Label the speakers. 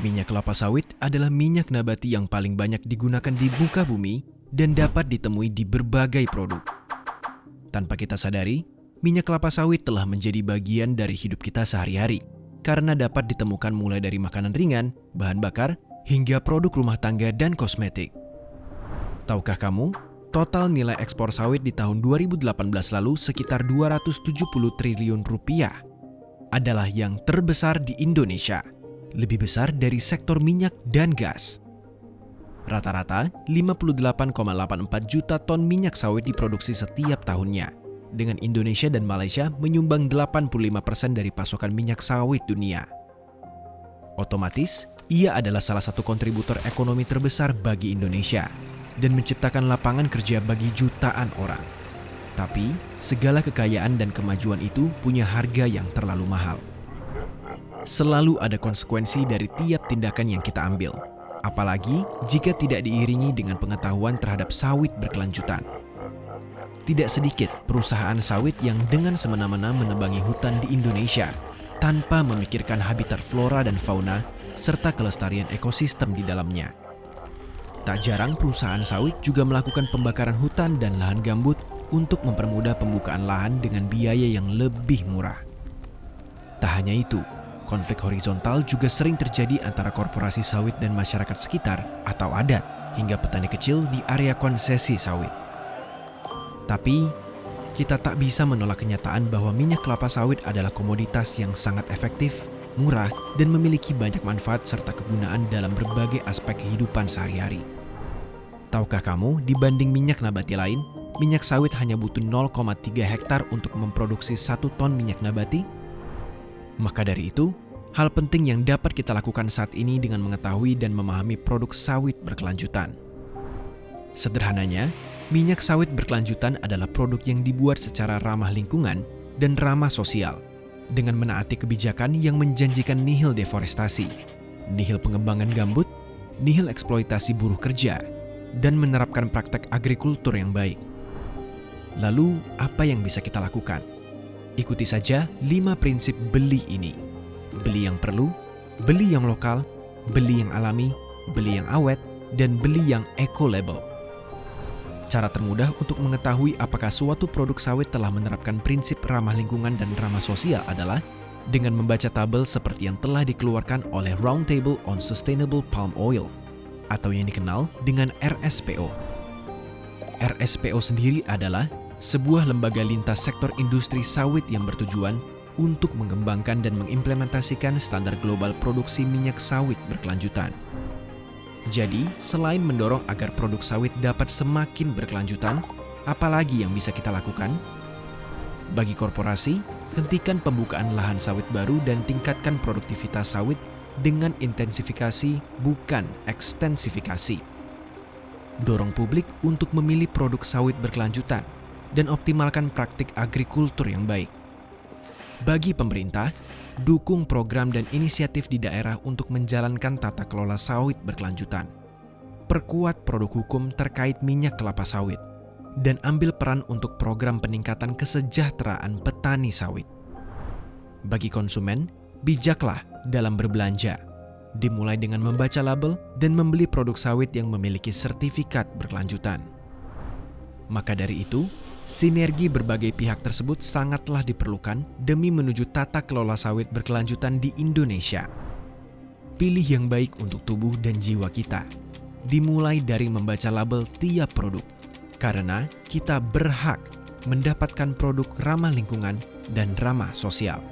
Speaker 1: Minyak kelapa sawit adalah minyak nabati yang paling banyak digunakan di muka bumi dan dapat ditemui di berbagai produk. Tanpa kita sadari, minyak kelapa sawit telah menjadi bagian dari hidup kita sehari-hari karena dapat ditemukan mulai dari makanan ringan, bahan bakar, hingga produk rumah tangga dan kosmetik. Tahukah kamu, total nilai ekspor sawit di tahun 2018 lalu sekitar 270 triliun rupiah adalah yang terbesar di Indonesia, lebih besar dari sektor minyak dan gas. Rata-rata 58,84 juta ton minyak sawit diproduksi setiap tahunnya, dengan Indonesia dan Malaysia menyumbang 85% dari pasokan minyak sawit dunia. Otomatis, ia adalah salah satu kontributor ekonomi terbesar bagi Indonesia dan menciptakan lapangan kerja bagi jutaan orang. Tapi, segala kekayaan dan kemajuan itu punya harga yang terlalu mahal. Selalu ada konsekuensi dari tiap tindakan yang kita ambil, apalagi jika tidak diiringi dengan pengetahuan terhadap sawit berkelanjutan. Tidak sedikit perusahaan sawit yang dengan semena-mena menebangi hutan di Indonesia tanpa memikirkan habitat flora dan fauna serta kelestarian ekosistem di dalamnya. Tak jarang perusahaan sawit juga melakukan pembakaran hutan dan lahan gambut untuk mempermudah pembukaan lahan dengan biaya yang lebih murah. Tak hanya itu, konflik horizontal juga sering terjadi antara korporasi sawit dan masyarakat sekitar atau adat hingga petani kecil di area konsesi sawit. Tapi, kita tak bisa menolak kenyataan bahwa minyak kelapa sawit adalah komoditas yang sangat efektif, murah, dan memiliki banyak manfaat serta kegunaan dalam berbagai aspek kehidupan sehari-hari. Tahukah kamu, dibanding minyak nabati lain, minyak sawit hanya butuh 0,3 hektar untuk memproduksi 1 ton minyak nabati? Maka dari itu, hal penting yang dapat kita lakukan saat ini dengan mengetahui dan memahami produk sawit berkelanjutan. Sederhananya, minyak sawit berkelanjutan adalah produk yang dibuat secara ramah lingkungan dan ramah sosial, dengan menaati kebijakan yang menjanjikan nihil deforestasi, nihil pengembangan gambut, nihil eksploitasi buruh kerja, dan menerapkan praktek agrikultur yang baik. Lalu, apa yang bisa kita lakukan? Ikuti saja 5 prinsip beli ini. Beli yang perlu, beli yang lokal, beli yang alami, beli yang awet, dan beli yang eco-label. Cara termudah untuk mengetahui apakah suatu produk sawit telah menerapkan prinsip ramah lingkungan dan ramah sosial adalah dengan membaca tabel seperti yang telah dikeluarkan oleh Roundtable on Sustainable Palm Oil atau yang dikenal dengan RSPO. RSPO sendiri adalah sebuah lembaga lintas sektor industri sawit yang bertujuan untuk mengembangkan dan mengimplementasikan standar global produksi minyak sawit berkelanjutan. Jadi, selain mendorong agar produk sawit dapat semakin berkelanjutan, apalagi yang bisa kita lakukan? Bagi korporasi, hentikan pembukaan lahan sawit baru dan tingkatkan produktivitas sawit dengan intensifikasi, bukan ekstensifikasi. Dorong publik untuk memilih produk sawit berkelanjutan dan optimalkan praktik agrikultur yang baik. Bagi pemerintah, dukung program dan inisiatif di daerah untuk menjalankan tata kelola sawit berkelanjutan. Perkuat produk hukum terkait minyak kelapa sawit, dan ambil peran untuk program peningkatan kesejahteraan petani sawit. Bagi konsumen, bijaklah dalam berbelanja, dimulai dengan membaca label dan membeli produk sawit yang memiliki sertifikat berkelanjutan. Maka dari itu, sinergi berbagai pihak tersebut sangatlah diperlukan demi menuju tata kelola sawit berkelanjutan di Indonesia. Pilih yang baik untuk tubuh dan jiwa kita, dimulai dari membaca label tiap produk, karena kita berhak mendapatkan produk ramah lingkungan dan ramah sosial.